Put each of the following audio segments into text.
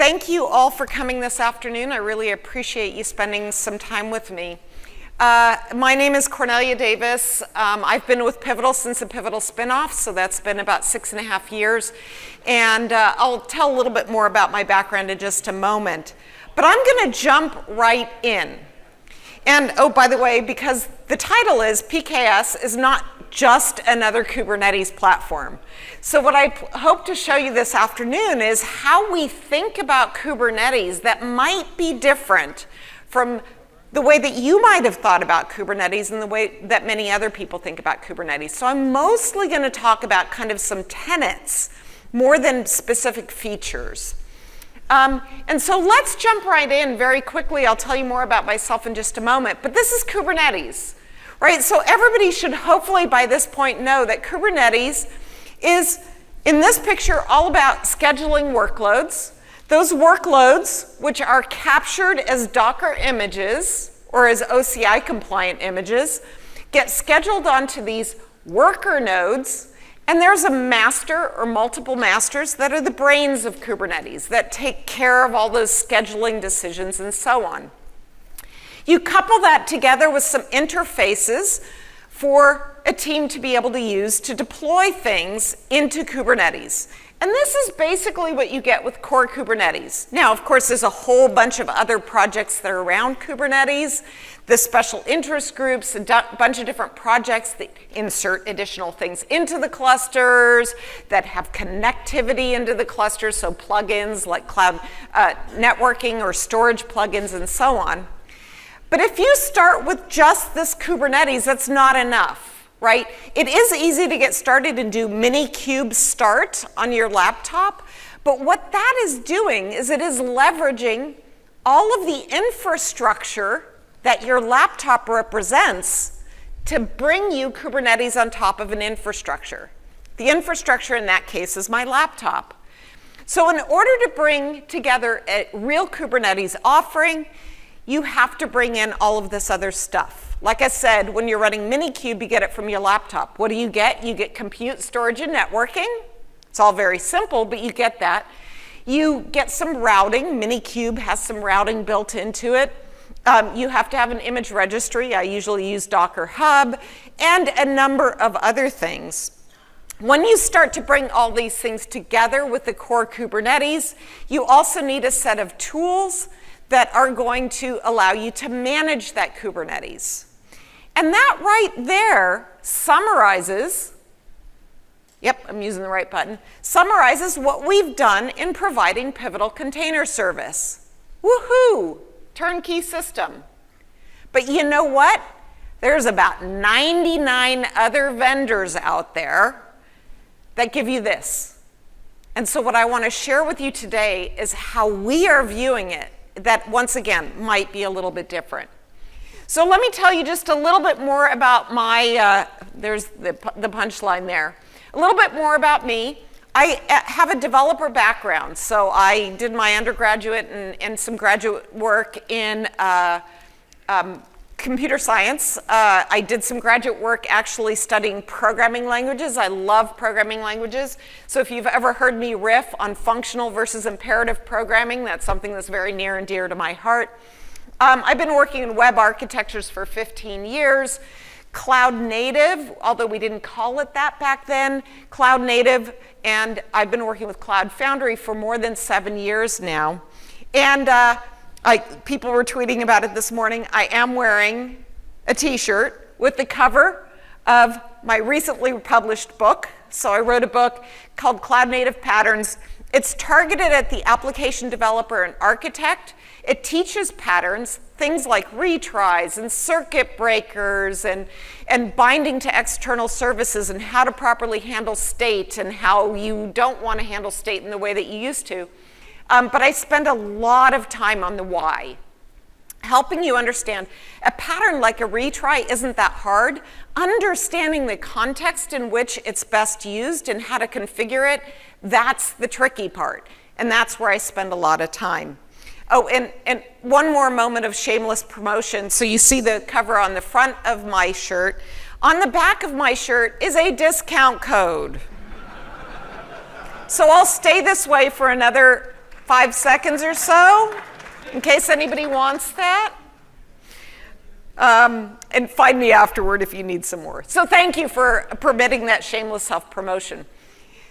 thank you all for coming this afternoon. I really appreciate you spending some time with me. My name is Cornelia Davis. I've been with Pivotal since the Pivotal spinoff, so that's been about 6.5 years. And I'll tell a little bit more about my background in just a moment. But I'm going to jump right in. And oh, by the way, because the title is PKS is not just another Kubernetes platform. So what I hope to show you this afternoon is how we think about Kubernetes that might be different from the way that you might have thought about Kubernetes and the way that many other people think about Kubernetes. So I'm mostly going to talk about kind of some tenets more than specific features. And so let's jump right in very quickly. I'll tell you more about myself in just a moment. But this is Kubernetes, right? So everybody should hopefully by this point know that Kubernetes is, in this picture, all about scheduling workloads. Those workloads, which are captured as Docker images or as OCI compliant images, get scheduled onto these worker nodes. And there's a master or multiple masters that are the brains of Kubernetes that take care of all those scheduling decisions and so on. You couple that together with some interfaces for a team to be able to use to deploy things into Kubernetes. And this is basically what you get with core Kubernetes. Now, of course, there's a whole bunch of other projects that are around Kubernetes, the special interest groups, a bunch of different projects that insert additional things into the clusters, that have connectivity into the clusters, so plugins like cloud networking or storage plugins and so on. But if you start with just this Kubernetes, that's not enough. Right? It is easy to get started and do Minikube start on your laptop, but what that is doing is it is leveraging all of the infrastructure that your laptop represents to bring you Kubernetes on top of an infrastructure. The infrastructure in that case is my laptop. So in order to bring together a real Kubernetes offering, you have to bring in all of this other stuff. Like I said, when you're running Minikube, you get it from your laptop. What do? You get compute, storage, and networking. It's all very simple, but you get that. You get some routing. Minikube has some routing built into it. You have to have an image registry. I usually use Docker Hub, and a number of other things. When you start to bring all these things together with the core Kubernetes, you also need a set of tools that are going to allow you to manage that Kubernetes. And that right there summarizes, yep, I'm using the right button, summarizes what we've done in providing Pivotal Container Service. Woohoo, turnkey system. But you know what? There's about 99 other vendors out there that give you this. And so what I want to share with you today is how we are viewing it, that once again might be a little bit different. So let me tell you just a little bit more about my, there's the punchline there. A little bit more about me. I have a developer background, so I did my undergraduate and some graduate work in computer science. I did some graduate work actually studying programming languages. I love programming languages. So if you've ever heard me riff on functional versus imperative programming, that's something that's very near and dear to my heart. I've been working in web architectures for 15 years. Cloud native, although we didn't call it that back then, cloud native, and I've been working with Cloud Foundry for more than 7 years now. And people were tweeting about it this morning. I am wearing a t-shirt with the cover of my recently published book. So I wrote a book called Cloud Native Patterns. It's targeted at the application developer and architect. It teaches patterns, things like retries and circuit breakers and binding to external services and how to properly handle state and how you don't want to handle state in the way that you used to. But I spend a lot of time on the why, helping you understand a pattern like a retry isn't that hard. Understanding the context in which it's best used and how to configure it, that's the tricky part. And that's where I spend a lot of time. Oh, and one more moment of shameless promotion. So you see the cover on the front of my shirt. On the back of my shirt is a discount code. So I'll stay this way for another 5 seconds or so, in case anybody wants that. And find me afterward if you need some more. So thank you for permitting that shameless self-promotion.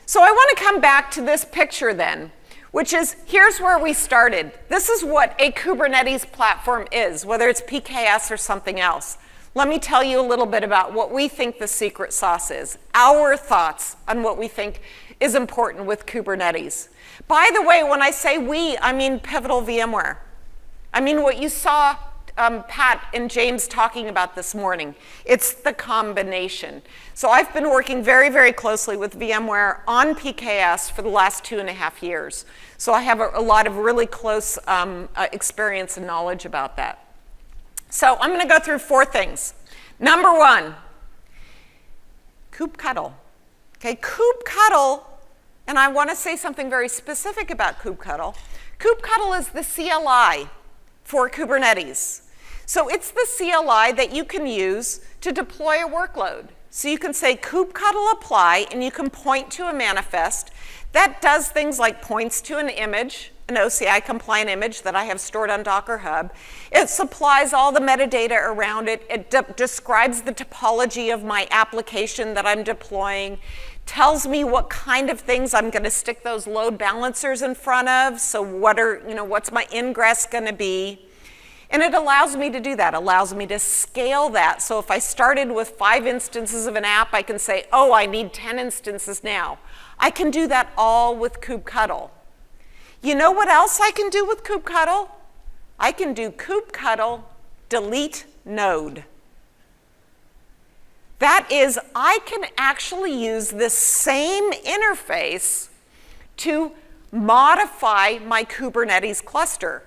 So I want to come back to this picture then, which is, here's where we started. This is what a Kubernetes platform is, whether it's PKS or something else. Let me tell you a little bit about what we think the secret sauce is, our thoughts on what we think is important with Kubernetes. By the way, when I say we, I mean Pivotal VMware. I mean what you saw Pat and James talking about this morning. It's the combination. So I've been working very, very closely with VMware on PKS for the last 2.5 years. So I have a lot of really close experience and knowledge about that. So I'm going to go through 4 things. Number 1, kubectl. Okay, kubectl, and I want to say something very specific about kubectl. Kubectl is the CLI for Kubernetes. So it's the CLI that you can use to deploy a workload. So you can say kubectl apply, and you can point to a manifest that does things like points to an image, an OCI compliant image that I have stored on Docker Hub. It supplies all the metadata around it. It describes the topology of my application that I'm deploying, tells me what kind of things I'm going to stick those load balancers in front of. So what's my ingress going to be? And it allows me to do that, allows me to scale that. So if I started with 5 instances of an app, I can say, oh, I need 10 instances now. I can do that all with kubectl. You know what else I can do with kubectl? I can do kubectl delete node. That is, I can actually use this same interface to modify my Kubernetes cluster.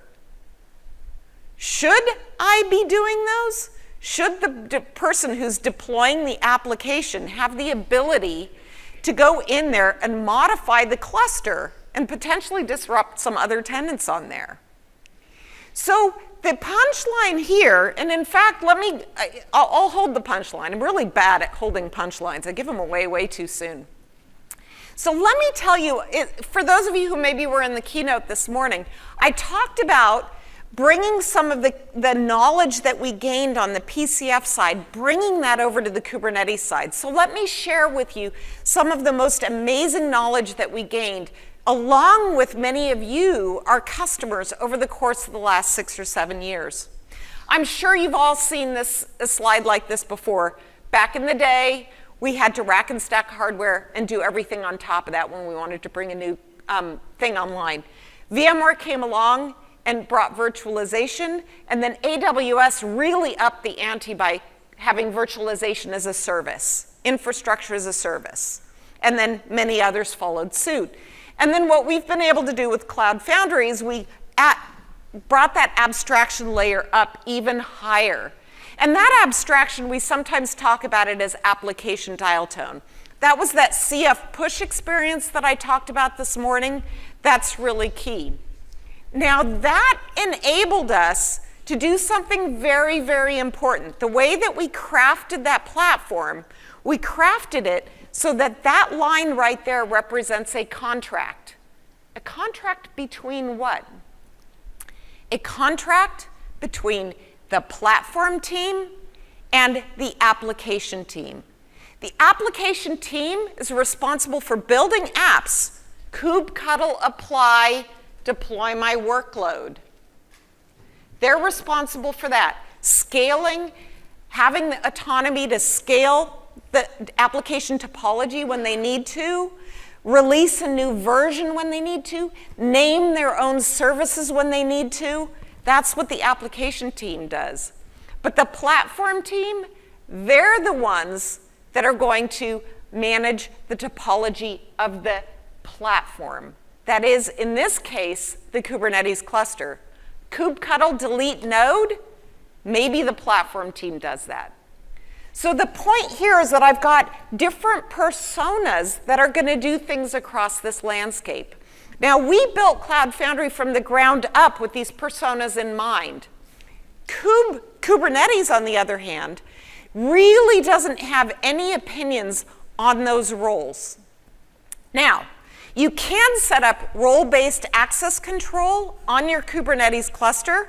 Should I be doing those? Should the person who's deploying the application have the ability to go in there and modify the cluster and potentially disrupt some other tenants on there? So the punchline here, and in fact, I'll hold the punchline. I'm really bad at holding punchlines. I give them away way too soon. So let me tell you, for those of you who maybe were in the keynote this morning, I talked about bringing some of the knowledge that we gained on the PCF side, bringing that over to the Kubernetes side. So let me share with you some of the most amazing knowledge that we gained, along with many of you, our customers, over the course of the last 6 or 7 years. I'm sure you've all seen a slide like this before. Back in the day, we had to rack and stack hardware and do everything on top of that when we wanted to bring a new thing online. VMware came along and brought virtualization, and then AWS really upped the ante by having virtualization as a service, infrastructure as a service, and then many others followed suit. And then what we've been able to do with Cloud Foundry is we brought that abstraction layer up even higher. And that abstraction, we sometimes talk about it as application dial tone. That was that CF push experience that I talked about this morning. That's really key. Now that enabled us to do something very, very important. The way that we crafted that platform, we crafted it so that that line right there represents a contract. A contract between what? A contract between the platform team and the application team. The application team is responsible for building apps, kubectl apply, deploy my workload. They're responsible for that. Scaling, having the autonomy to scale the application topology when they need to, release a new version when they need to, name their own services when they need to. That's what the application team does. But the platform team, they're the ones that are going to manage the topology of the platform. That is, in this case, the Kubernetes cluster. Kubectl delete node, maybe the platform team does that. So the point here is that I've got different personas that are going to do things across this landscape. Now, we built Cloud Foundry from the ground up with these personas in mind. Kubernetes, on the other hand, really doesn't have any opinions on those roles. Now, You can set up role-based access control on your Kubernetes cluster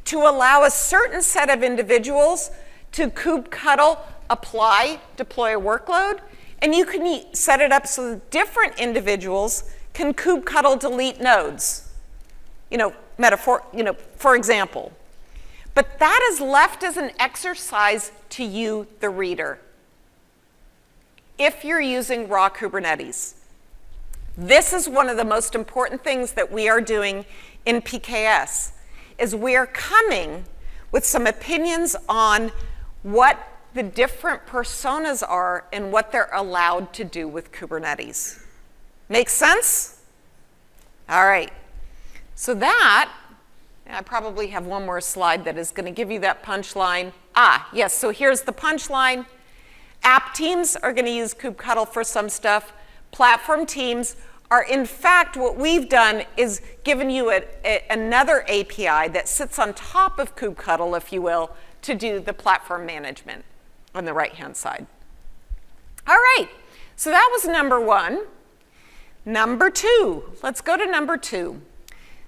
to allow a certain set of individuals to kubectl, apply, deploy a workload, and you can set it up so that different individuals can kubectl delete nodes. For example. But that is left as an exercise to you, the reader, if you're using raw Kubernetes. This is one of the most important things that we are doing in PKS, is we are coming with some opinions on what the different personas are and what they're allowed to do with Kubernetes. Make sense? All right. So that, I probably have one more slide that is going to give you that punchline. Yes, so here's the punchline. App teams are going to use kubectl for some stuff. Platform teams are, in fact, what we've done is given you another API that sits on top of kubectl, if you will, to do the platform management on the right-hand side. All right, so that was number one. Number two, let's go to number two.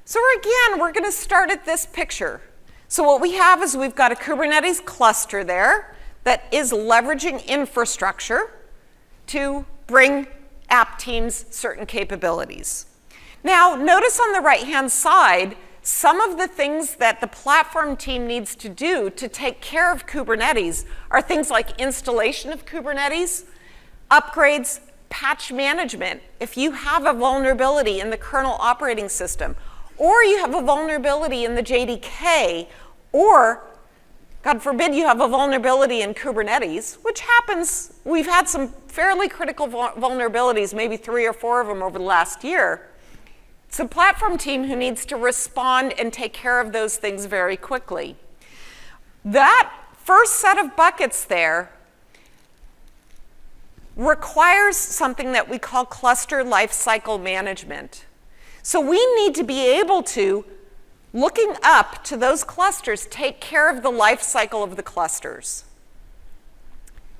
So again, we're going to start at this picture. So what we have is we've got a Kubernetes cluster there that is leveraging infrastructure to bring app teams certain capabilities. Now, notice on the right-hand side, some of the things that the platform team needs to do to take care of Kubernetes are things like installation of Kubernetes, upgrades, patch management. If you have a vulnerability in the kernel operating system, or you have a vulnerability in the JDK, or, God forbid, you have a vulnerability in Kubernetes, which happens. We've had some fairly critical vulnerabilities, maybe 3 or 4 of them over the last year. It's a platform team who needs to respond and take care of those things very quickly. That first set of buckets there requires something that we call cluster lifecycle management. So we need to be able to, looking up to those clusters, take care of the life cycle of the clusters.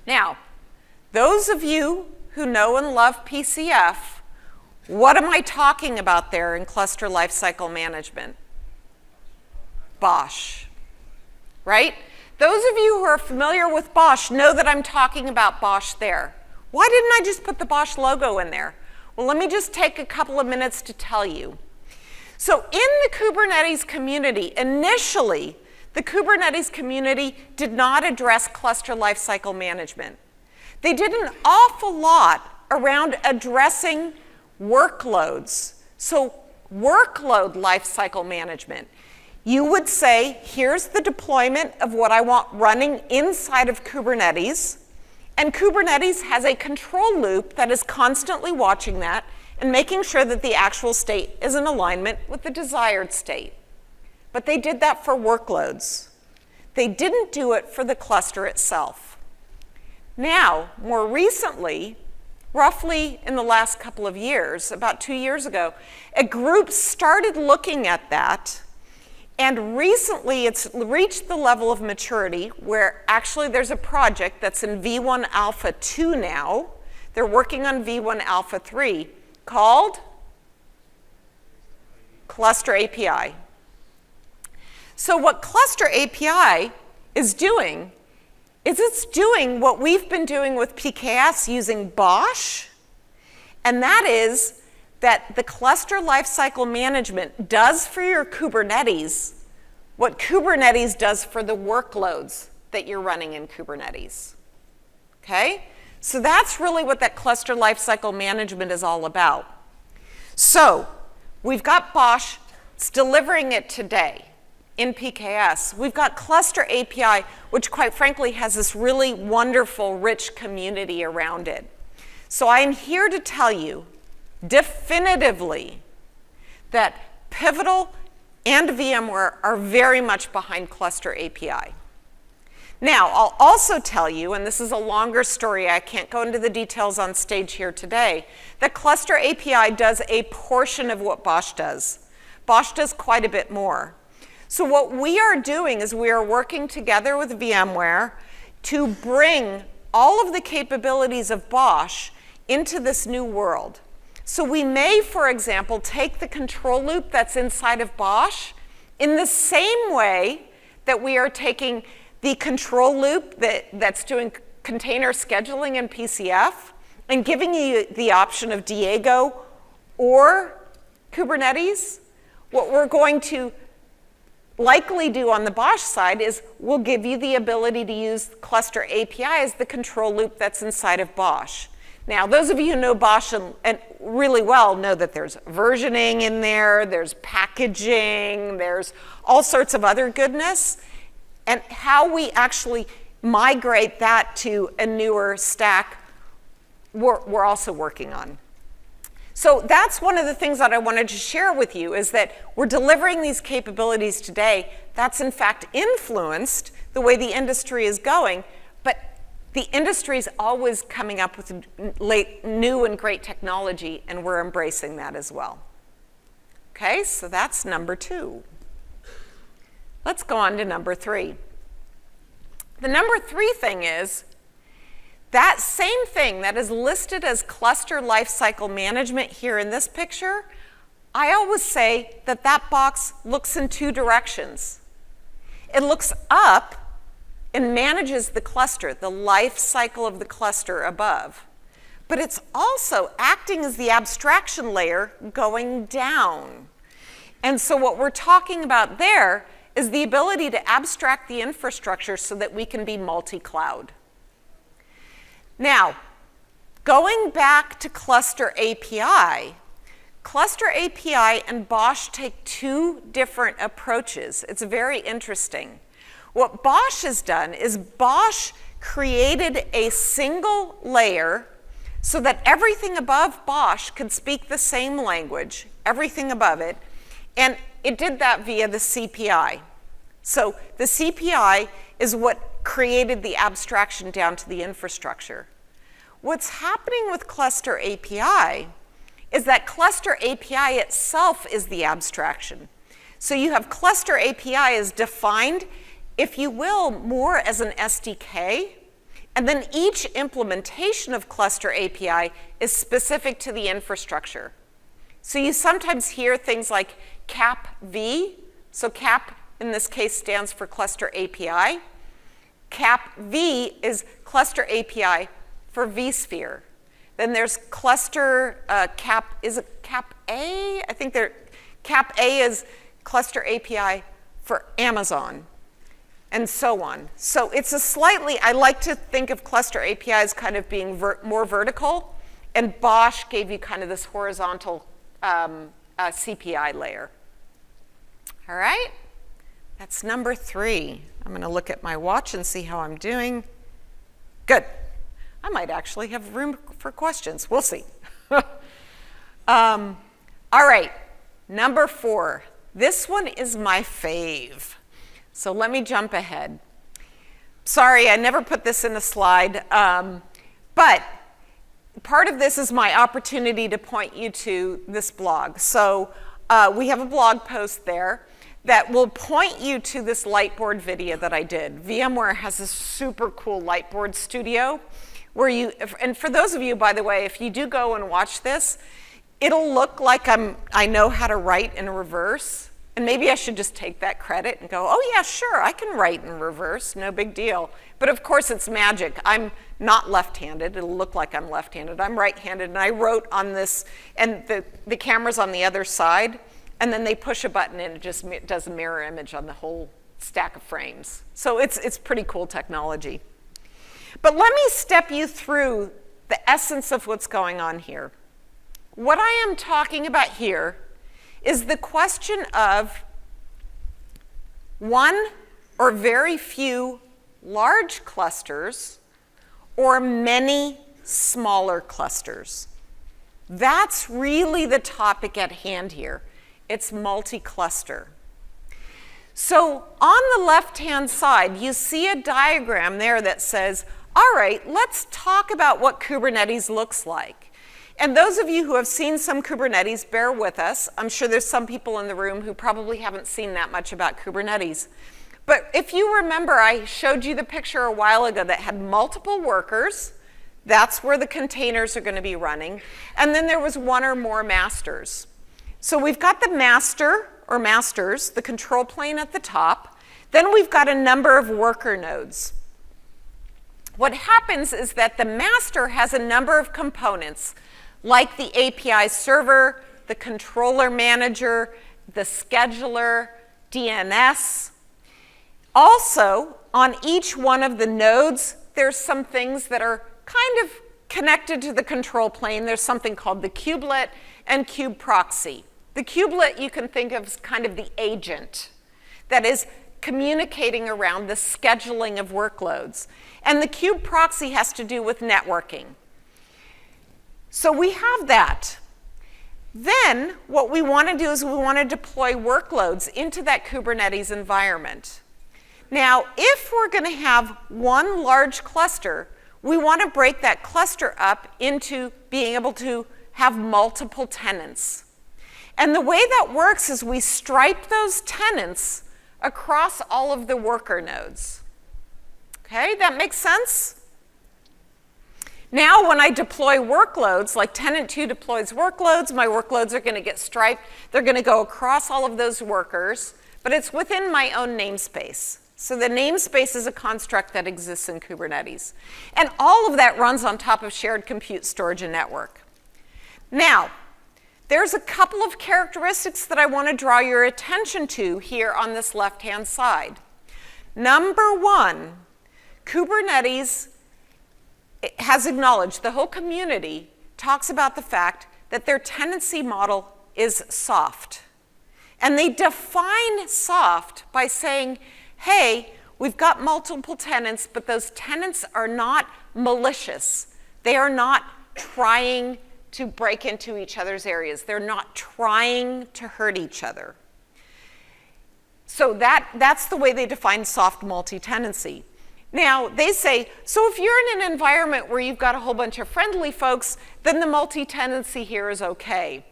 Now, those of you who know and love PCF, what am I talking about there in cluster lifecycle management? BOSH, right? Those of you who are familiar with BOSH know that I'm talking about BOSH there. Why didn't I just put the BOSH logo in there? Well, let me just take a couple of minutes to tell you. So in the Kubernetes community, initially, the Kubernetes community did not address cluster lifecycle management. They did an awful lot around addressing workloads. So workload lifecycle management. You would say, here's the deployment of what I want running inside of Kubernetes. And Kubernetes has a control loop that is constantly watching that and making sure that the actual state is in alignment with the desired state. But they did that for workloads. They didn't do it for the cluster itself. Now, more recently, roughly in the last couple of years, about 2 years ago, a group started looking at that. And recently, it's reached the level of maturity where actually there's a project that's in V1 Alpha 2 now. They're working on V1 Alpha 3 called Cluster API. So what Cluster API is doing is it's doing what we've been doing with PKS using BOSH, and that is that the cluster lifecycle management does for your Kubernetes what Kubernetes does for the workloads that you're running in Kubernetes. Okay? So that's really what that cluster lifecycle management is all about. So we've got BOSH, it's delivering it today in PKS. We've got Cluster API, which quite frankly has this really wonderful, rich community around it. So I am here to tell you definitively that Pivotal and VMware are very much behind Cluster API. Now, I'll also tell you, and this is a longer story, I can't go into the details on stage here today, that Cluster API does a portion of what BOSH does. BOSH does quite a bit more. So what we are doing is we are working together with VMware to bring all of the capabilities of BOSH into this new world. So we may, for example, take the control loop that's inside of BOSH in the same way that we are taking the control loop that's doing container scheduling in PCF and giving you the option of Diego or Kubernetes. What we're going to likely do on the BOSH side is we'll give you the ability to use cluster API as the control loop that's inside of BOSH. Now, those of you who know BOSH and really well know that there's versioning in there, there's packaging, there's all sorts of other goodness, and how we actually migrate that to a newer stack, we're also working on. So that's one of the things that I wanted to share with you, is that we're delivering these capabilities today. That's in fact influenced the way the industry is going, but the industry is always coming up with new and great technology, and we're embracing that as well. Okay, so that's number 2. Let's go on to number 3. The number 3 thing is that same thing that is listed as cluster lifecycle management here in this picture. I always say that that box looks in 2 directions. It looks up and manages the cluster, the life cycle of the cluster above. But it's also acting as the abstraction layer going down. And so what we're talking about there is the ability to abstract the infrastructure so that we can be multi-cloud. Now, going back to Cluster API and BOSH take 2 different approaches. It's very interesting. What BOSH has done is BOSH created a single layer so that everything above BOSH could speak the same language, everything above it, and it did that via the CPI. So the CPI is what created the abstraction down to the infrastructure. What's happening with Cluster API is that Cluster API itself is the abstraction. So you have Cluster API is defined, if you will, more as an SDK, and then each implementation of Cluster API is specific to the infrastructure. So you sometimes hear things like CAP-V. So CAP in this case stands for Cluster API. CAP-V is Cluster API for vSphere. Then there's Cluster is it CAP-A? I think CAP-A is Cluster API for Amazon, and so on. So it's a slightly, I like to think of Cluster API as kind of being more vertical, and BOSH gave you kind of this horizontal CPI layer. All right, that's number 3. I'm going to look at my watch and see how I'm doing. Good. I might actually have room for questions. We'll see. All right, number 4. This one is my fave. So let me jump ahead. Sorry, I never put this in a slide, but part of this is my opportunity to point you to this blog. So we have a blog post there that will point you to this Lightboard video that I did. VMware has this super cool Lightboard Studio where you, and for those of you, by the way, if you do go and watch this, it'll look like I know how to write in reverse. And maybe I should just take that credit and go, oh yeah, sure, I can write in reverse, no big deal. But of course it's magic. I'm not left-handed. It'll look like I'm left-handed. I'm right-handed, and I wrote on this, and the camera's on the other side, and then they push a button and it just does a mirror image on the whole stack of frames. So it's pretty cool technology. But let me step you through the essence of what's going on here. What I am talking about here is the question of one or very few large clusters or many smaller clusters. That's really the topic at hand here. It's multi-cluster. So on the left-hand side, you see a diagram there that says, all right, let's talk about what Kubernetes looks like. And those of you who have seen some Kubernetes, bear with us. I'm sure there's some people in the room who probably haven't seen that much about Kubernetes. But if you remember, I showed you the picture a while ago that had multiple workers That's where the containers are going to be running. And then there was one or more masters. So we've got the master, or masters, the control plane at the top. Then we've got a number of worker nodes. What happens is that the master has a number of components, like the API server, the controller manager, the scheduler, DNS. Also, on each one of the nodes, there's some things that are kind of connected to the control plane. There's something called the kubelet and kube proxy. The kubelet you can think of as kind of the agent that is communicating around the scheduling of workloads. And the kube proxy has to do with networking. So we have that. Then what we want to do is we want to deploy workloads into that Kubernetes environment. Now, if we're going to have one large cluster, we want to break that cluster up into being able to have multiple tenants. And the way that works is we stripe those tenants across all of the worker nodes. Okay, that makes sense? Now when I deploy workloads, like tenant 2 deploys workloads, my workloads are going to get striped. They're going to go across all of those workers, but it's within my own namespace. So the namespace is a construct that exists in Kubernetes. And all of that runs on top of shared compute, storage, and network. Now, there's a couple of characteristics that I want to draw your attention to here on this left-hand side. Number one, Kubernetes has acknowledged, the whole community talks about the fact that their tenancy model is soft. And they define soft by saying, hey, we've got multiple tenants, but those tenants are not malicious. They are not trying to break into each other's areas. They're not trying to hurt each other. So that's the way they define soft multi-tenancy. Now, they say, so if you're in an environment where you've got a whole bunch of friendly folks, then the multi-tenancy here is okay.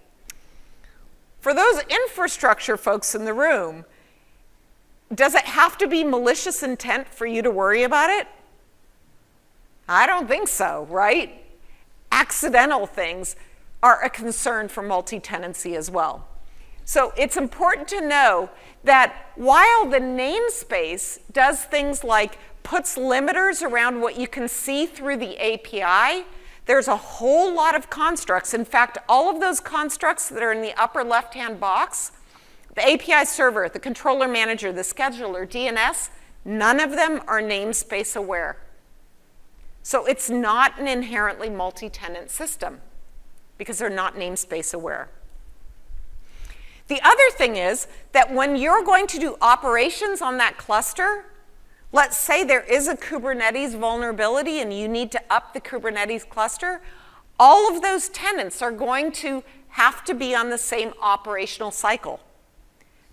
For those infrastructure folks in the room, does it have to be malicious intent for you to worry about it? I don't think so, right? Accidental things are a concern for multi-tenancy as well. So it's important to know that while the namespace does things like puts limiters around what you can see through the API, there's a whole lot of constructs. In fact, all of those constructs that are in the upper left-hand box, the API server, the controller manager, the scheduler, DNS, none of them are namespace aware. So it's not an inherently multi-tenant system because they're not namespace aware. The other thing is that when you're going to do operations on that cluster, let's say there is a Kubernetes vulnerability and you need to up the Kubernetes cluster, all of those tenants are going to have to be on the same operational cycle.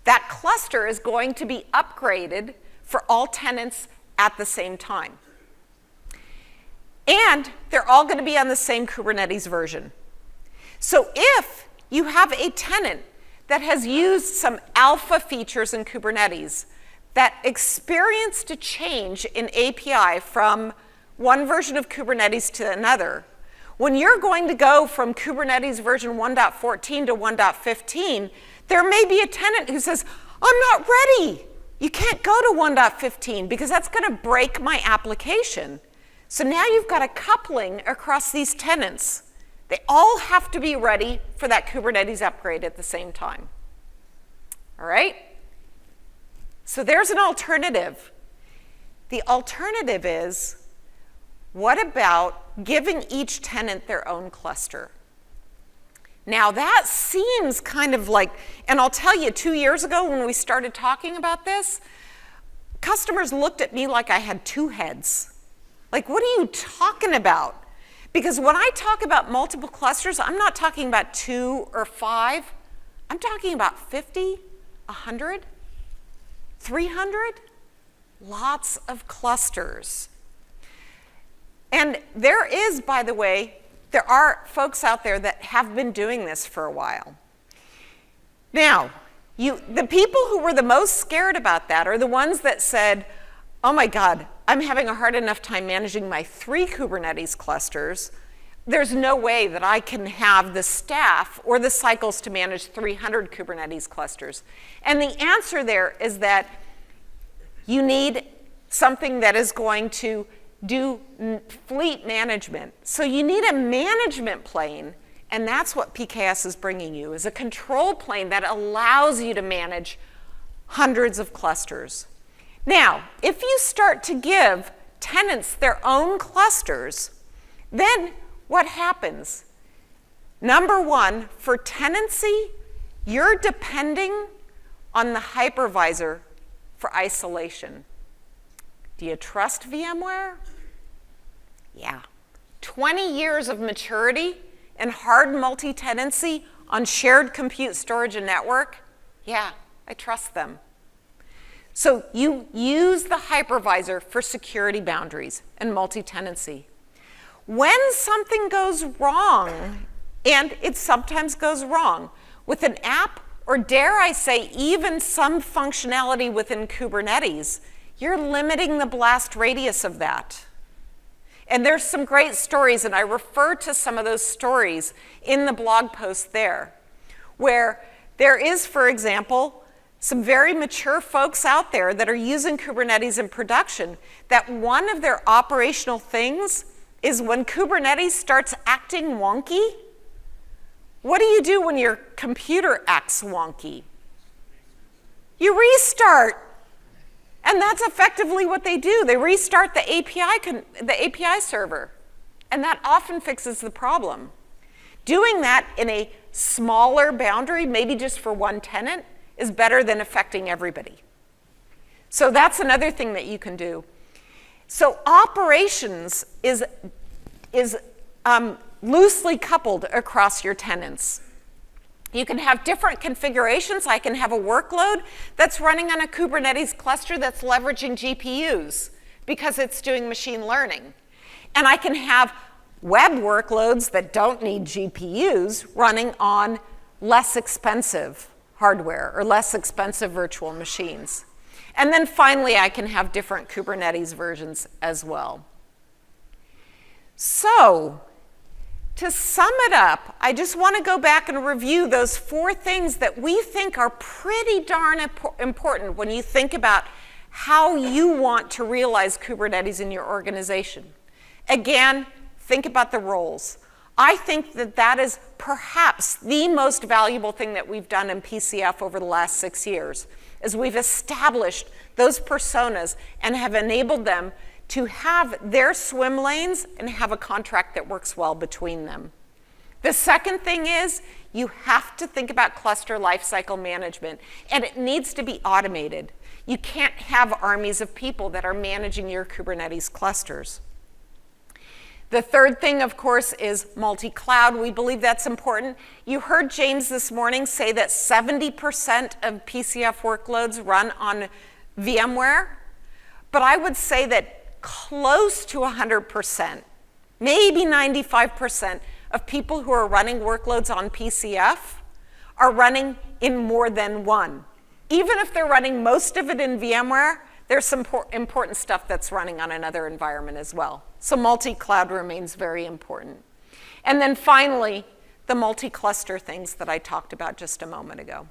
That cluster is going to be upgraded for all tenants at the same time. And they're all going to be on the same Kubernetes version. So if you have a tenant that has used some alpha features in Kubernetes that experienced a change in API from one version of Kubernetes to another, when you're going to go from Kubernetes version 1.14 to 1.15, there may be a tenant who says, I'm not ready. You can't go to 1.15 because that's going to break my application. So now you've got a coupling across these tenants. They all have to be ready for that Kubernetes upgrade at the same time. All right? So there's an alternative. The alternative is, what about giving each tenant their own cluster? Now that seems kind of like, and I'll tell you, 2 years ago when we started talking about this, customers looked at me like I had two heads. Like, what are you talking about? Because when I talk about multiple clusters, I'm not talking about 2 or 5. I'm talking about 50, 100, 300, lots of clusters. And there is, by the way, there are folks out there that have been doing this for a while. Now, the people who were the most scared about that are the ones that said, oh my God, I'm having a hard enough time managing my 3 Kubernetes clusters. There's no way that I can have the staff or the cycles to manage 300 Kubernetes clusters. And the answer there is that you need something that is going to do fleet management. So you need a management plane, and that's what PKS is bringing you, is a control plane that allows you to manage hundreds of clusters. Now, if you start to give tenants their own clusters, then what happens? Number one, for tenancy, you're depending on the hypervisor for isolation. Do you trust VMware? Yeah. 20 years of maturity and hard multi-tenancy on shared compute, storage, and network? Yeah, I trust them. So you use the hypervisor for security boundaries and multi-tenancy. When something goes wrong, and it sometimes goes wrong, with an app, or dare I say, even some functionality within Kubernetes, you're limiting the blast radius of that. And there's some great stories, and I refer to some of those stories in the blog post there, where there is, for example, some very mature folks out there that are using Kubernetes in production, that one of their operational things is when Kubernetes starts acting wonky. What do you do when your computer acts wonky? You restart. And that's effectively what they do. They restart the API server. And that often fixes the problem. Doing that in a smaller boundary, maybe just for one tenant, is better than affecting everybody. So that's another thing that you can do. So operations is loosely coupled across your tenants. You can have different configurations. I can have a workload that's running on a Kubernetes cluster that's leveraging GPUs because it's doing machine learning. And I can have web workloads that don't need GPUs running on less expensive hardware or less expensive virtual machines. And then finally, I can have different Kubernetes versions as well. So, to sum it up, I just want to go back and review those 4 things that we think are pretty darn important when you think about how you want to realize Kubernetes in your organization. Again, think about the roles. I think that that is perhaps the most valuable thing that we've done in PCF over the last 6 years, is we've established those personas and have enabled them to have their swim lanes and have a contract that works well between them. The second thing is you have to think about cluster lifecycle management, and it needs to be automated. You can't have armies of people that are managing your Kubernetes clusters. The third thing, of course, is multi-cloud. We believe that's important. You heard James this morning say that 70% of PCF workloads run on VMware, but I would say that close to 100%, maybe 95% of people who are running workloads on PCF are running in more than one. Even if they're running most of it in VMware, there's some important stuff that's running on another environment as well. So multi-cloud remains very important. And then finally, the multi-cluster things that I talked about just a moment ago.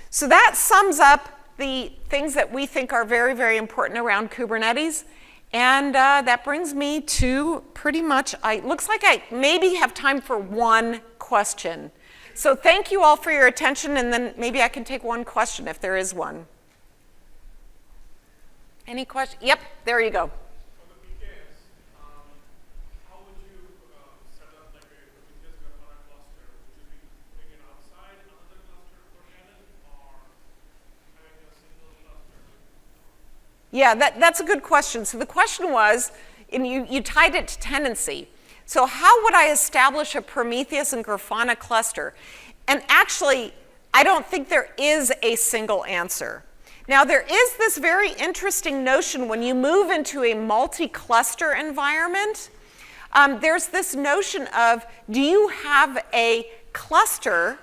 So that sums up the things that we think are very, very important around Kubernetes. And that brings me to pretty much, looks like I maybe have time for one question. So thank you all for your attention, and then maybe I can take one question if there is one. Any question? Yep, there you go. On the PKS, how would you set up like a Prometheus Grafana cluster? Would you be putting it outside another cluster for tenant, or having a single cluster? Yeah, that's a good question. So the question was, and you tied it to tenancy. So how would I establish a Prometheus and Grafana cluster? And actually, I don't think there is a single answer. Now, there is this very interesting notion when you move into a multi-cluster environment. There's this notion of, do you have a cluster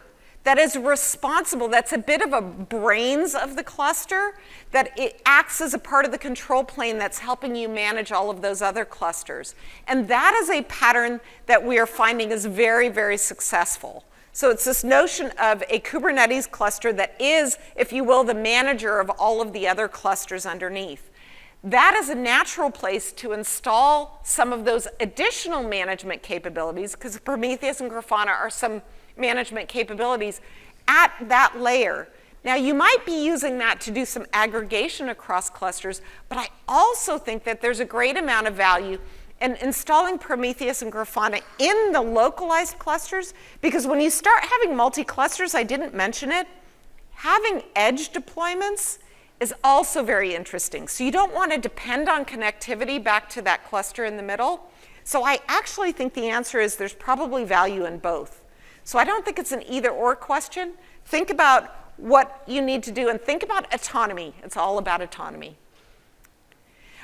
that is responsible, that's a bit of a brains of the cluster, that it acts as a part of the control plane that's helping you manage all of those other clusters. And that is a pattern that we are finding is very, very successful. So it's this notion of a Kubernetes cluster that is, if you will, the manager of all of the other clusters underneath. That is a natural place to install some of those additional management capabilities, because Prometheus and Grafana are some management capabilities at that layer. Now, you might be using that to do some aggregation across clusters, but I also think that there's a great amount of value in installing Prometheus and Grafana in the localized clusters, because when you start having multi-clusters, I didn't mention it, having edge deployments is also very interesting. So you don't want to depend on connectivity back to that cluster in the middle. So I actually think the answer is there's probably value in both. So I don't think it's an either-or question. Think about what you need to do and think about autonomy. It's all about autonomy.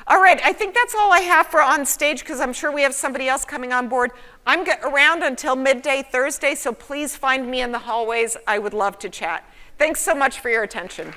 All right, I think that's all I have for on stage, because I'm sure we have somebody else coming on board. I'm around until midday Thursday, so please find me in the hallways. I would love to chat. Thanks so much for your attention.